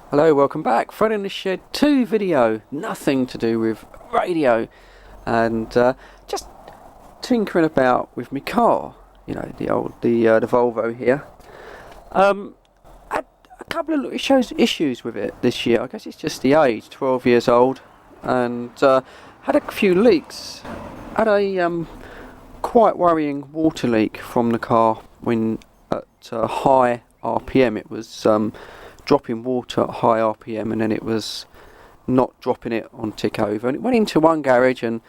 Hello, welcome back. Fred in the Shed 2 video. Nothing to do with radio. And just tinkering about with my car. You know, the Volvo here. Had a couple of issues with it this year. I guess it's just the age, 12 years old. And had a few leaks. Had a quite worrying water leak from the car when at high RPM. It was dropping water at high RPM, and then it was not dropping it on tick over, and it went into one garage and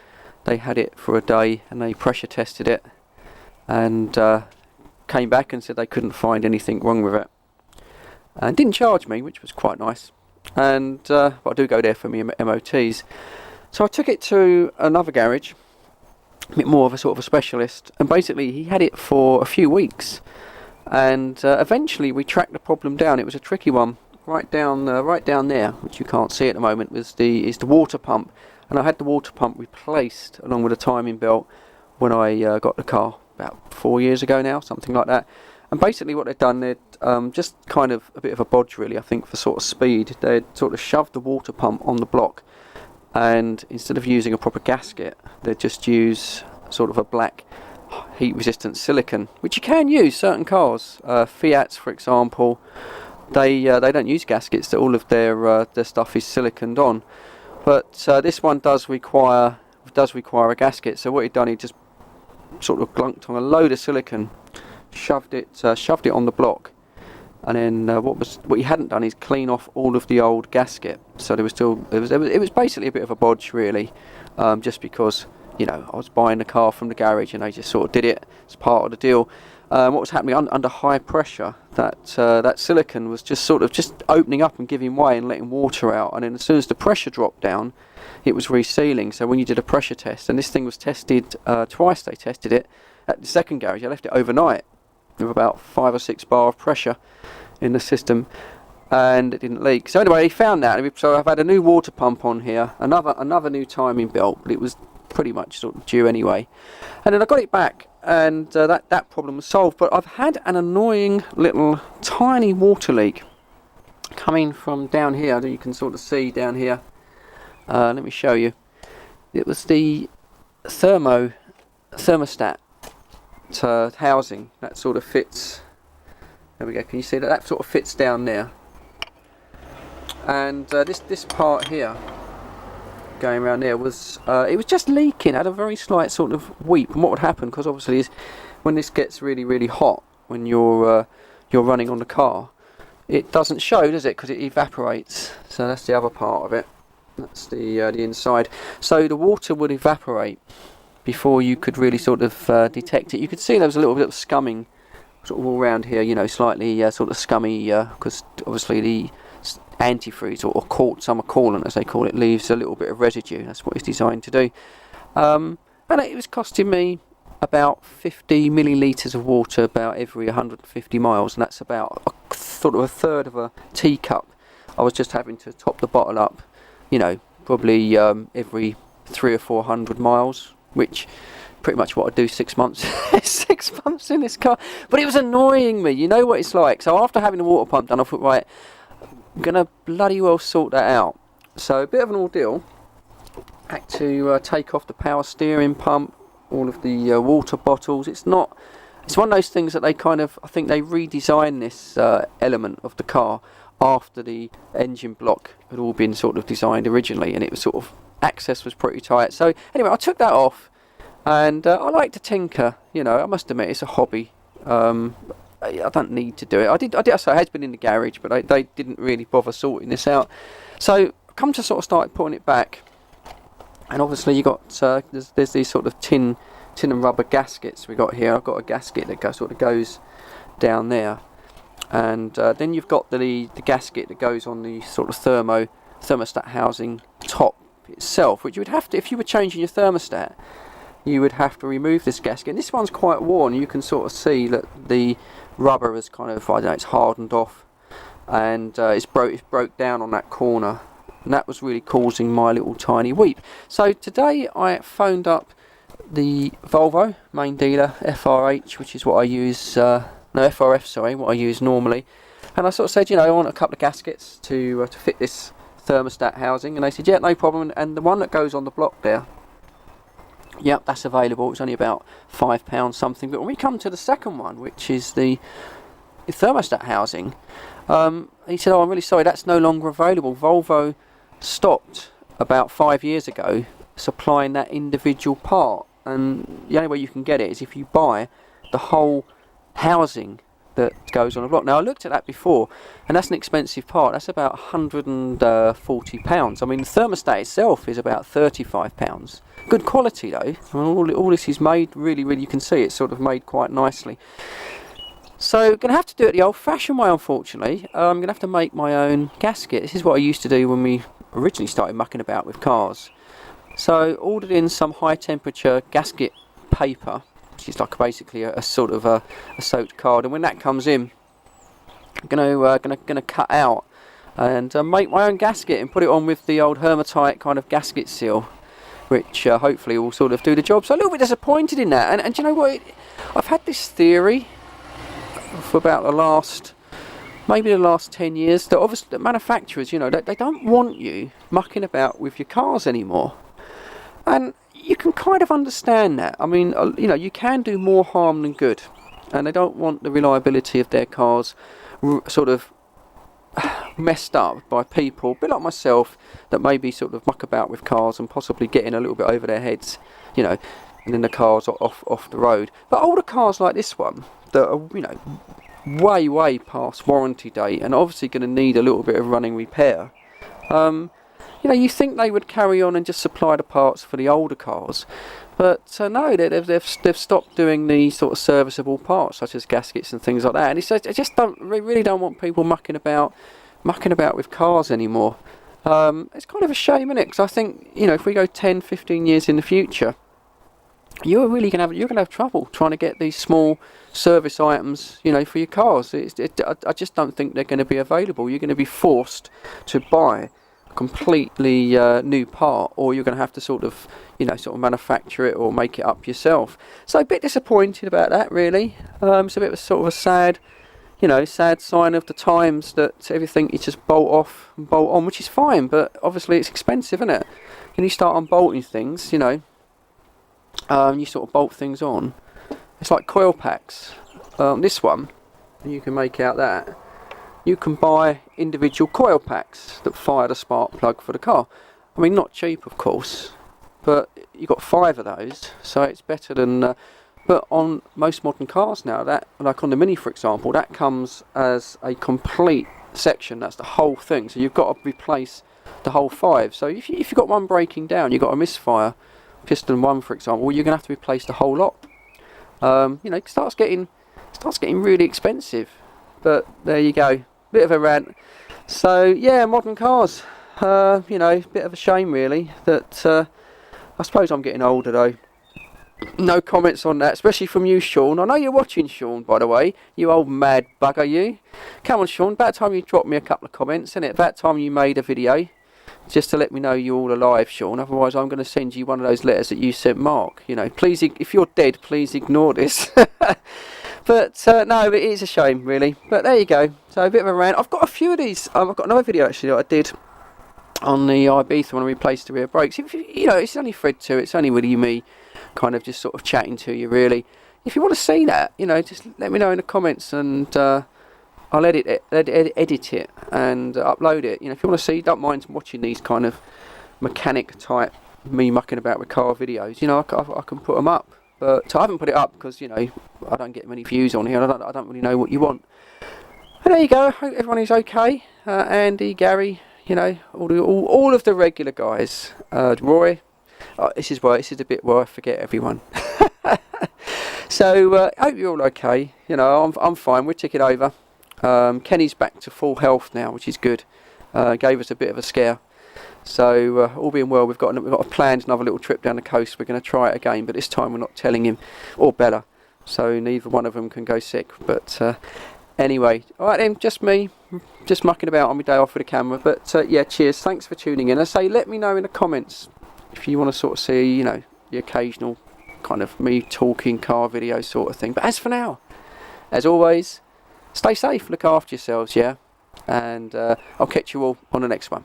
they had it for a day and they pressure tested it and came back and said they couldn't find anything wrong with it and didn't charge me, which was quite nice. And but I do go there for me MOTs, so I took it to another garage, a bit more of a sort of a specialist, and basically he had it for a few weeks. And eventually we tracked the problem down. It was a tricky one. Right down there, which you can't see at the moment, is the water pump. And I had the water pump replaced along with a timing belt when I got the car about 4 years ago now, something like that. And basically what they'd done, they'd just kind of a bit of a bodge really, I think, for sort of speed. They'd sort of shoved the water pump on the block, and instead of using a proper gasket, they'd just use sort of a black heat resistant silicon, which you can use. Certain cars, Fiats for example, they don't use gaskets. All of their stuff is siliconed on, but this one does require a gasket. So what he'd done, he just sort of glunked on a load of silicon, shoved it on the block, and then what he hadn't done is clean off all of the old gasket. So it was basically a bit of a bodge really, just because, you know, I was buying the car from the garage and they just sort of did it as part of the deal. What was happening under high pressure, that silicon was just sort of just opening up and giving way and letting water out, and then as soon as the pressure dropped down, it was resealing. So when you did a pressure test, and this thing was tested twice, they tested it at the second garage. I left it overnight with about 5 or 6 bar of pressure in the system, and it didn't leak. So anyway, he found that. So I've had a new water pump on here, another new timing belt, but it was pretty much sort of due anyway. And then I got it back, and that problem was solved. But I've had an annoying little tiny water leak coming from down here that you can sort of see down here. Let me show you. It was the thermostat housing that sort of fits. There we go. Can you see that? That sort of fits down there. And this part here, going around there, was it was just leaking, had a very slight sort of weep. And what would happen, because obviously is when this gets really hot, when you're running on the car, it doesn't show, does it, because it evaporates. So that's the other part of it. That's the inside. So the water would evaporate before you could really sort of detect it. You could see there was a little bit of scumming sort of all around here, you know, slightly sort of scummy, because obviously the antifreeze or summer coolant, as they call it, leaves a little bit of residue. That's what it's designed to do. And it was costing me about 50 millilitres of water about every 150 miles, and that's about sort of a third of a teacup. I was just having to top the bottle up, you know, probably every 300 or 400 miles, which pretty much what I do 6 months 6 months in this car. But it was annoying me, you know what it's like. So after having the water pump done, I thought, right, I'm gonna bloody well sort that out. So a bit of an ordeal. Had to take off the power steering pump, all of the water bottles. It's one of those things that they kind of, I think they redesigned this element of the car after the engine block had all been sort of designed originally, and it was sort of, access was pretty tight. So anyway, I took that off, and I like to tinker, you know, I must admit it's a hobby. I don't need to do it. I did. So it has been in the garage, but they didn't really bother sorting this out. So I come to sort of start putting it back, and obviously you got there's these sort of tin and rubber gaskets we got here. I've got a gasket that goes down there, and then you've got the gasket that goes on the sort of thermostat housing top itself, which you would have to, if you were changing your thermostat, you would have to remove this gasket. And this one's quite worn. You can sort of see that the rubber is kind of, I don't know, it's hardened off, and it's broke down on that corner, and that was really causing my little tiny weep. So today I phoned up the Volvo main dealer, FRH, which is what I use, FRF, sorry, what I use normally, And I sort of said, you know, I want a couple of gaskets to fit this thermostat housing, and they said, yeah, no problem. And the one that goes on the block there, yep, that's available. It's only about £5 something. But when we come to the second one, which is the thermostat housing, he said, oh, I'm really sorry, that's no longer available. Volvo stopped about 5 years ago supplying that individual part, and the only way you can get it is if you buy the whole housing that goes on a block. Now, I looked at that before, and that's an expensive part. That's about £140. I mean, the thermostat itself is about £35. Good quality though. I mean, all this is made really, you can see it's sort of made quite nicely. So, going to have to do it the old-fashioned way, unfortunately. I'm going to have to make my own gasket. This is what I used to do when we originally started mucking about with cars. So, ordered in some high-temperature gasket paper, which is like basically a sort of a soaked card. And when that comes in, I'm gonna cut out and make my own gasket and put it on with the old Hermetite kind of gasket seal, which hopefully will sort of do the job. So, a little bit disappointed in that. And do you know what? I've had this theory for about maybe the last 10 years, that obviously the manufacturers, you know, they don't want you mucking about with your cars anymore. And you can kind of understand that. I mean, you know, you can do more harm than good, and they don't want the reliability of their cars sort of messed up by people, a bit like myself, that maybe sort of muck about with cars and possibly getting a little bit over their heads, you know, and then the cars are off the road. But older cars like this one, that are, you know, way past warranty date and obviously going to need a little bit of running repair, you know, you think they would carry on and just supply the parts for the older cars, but no, they've stopped doing the sort of serviceable parts such as gaskets and things like that. And he says, really don't want people mucking about with cars anymore. It's kind of a shame, isn't it? Because I think, you know, if we go 10-15 years in the future, you're gonna have trouble trying to get these small service items, you know, for your cars. I just don't think they're going to be available. You're going to be forced to buy a completely new part, or you're going to have to sort of manufacture it or make it up yourself. So a bit disappointed about that, really. It's a bit of a sort of a sad sign of the times, that everything is just bolt off and bolt on, which is fine, but obviously it's expensive, isn't it? When you start unbolting things, you know, you sort of bolt things on. It's like coil packs. This one, you can make out that you can buy individual coil packs that fire the spark plug for the car. I mean, not cheap, of course, but you got 5 of those, so it's better than. But on most modern cars now, that, like on the Mini, for example, that comes as a complete section. That's the whole thing. So you've got to replace the whole 5. So if you've got one breaking down, you've got a misfire, piston 1, for example, you're going to have to replace the whole lot. It starts getting really expensive. But there you go, bit of a rant. So yeah, modern cars. Bit of a shame, really. That I suppose I'm getting older, though. No comments on that, especially from you, Sean. I know you're watching, Sean, by the way. You old mad bugger, you. Come on, Sean. About time you dropped me a couple of comments, isn't it? About time you made a video, just to let me know you're all alive, Sean. Otherwise, I'm going to send you one of those letters that you sent Mark. You know, please, if you're dead, please ignore this. But no, it is a shame, really. But there you go. So a bit of a rant. I've got a few of these. I've got another video actually that I did on the Ibiza when I replaced the rear brakes. It's only Fred 2. It's only really me, kind of just sort of chatting to you, really. If you want to see that, just let me know in the comments, and I'll edit it and upload it. If you want to see, don't mind watching these kind of mechanic type, me mucking about with car videos. I can put them up, but I haven't put it up because I don't get many views on here. I don't really know what you want. And there you go. I hope everyone is okay. Andy, Gary, all of the regular guys. Roy. This is the bit where I forget everyone. So I hope you're all okay. I'm fine. We're ticking over. Kenny's back to full health now, which is good. Gave us a bit of a scare. So all being well, we've got a planned another little trip down the coast. We're going to try it again, but this time we're not telling him or Bella, so neither one of them can go sick. But anyway, all right then, just me, just mucking about on my day off with the camera. But yeah, cheers. Thanks for tuning in. I say, let me know in the comments if you want to sort of see, the occasional kind of me talking car video sort of thing. But as for now, as always, stay safe, look after yourselves, yeah? And I'll catch you all on the next one.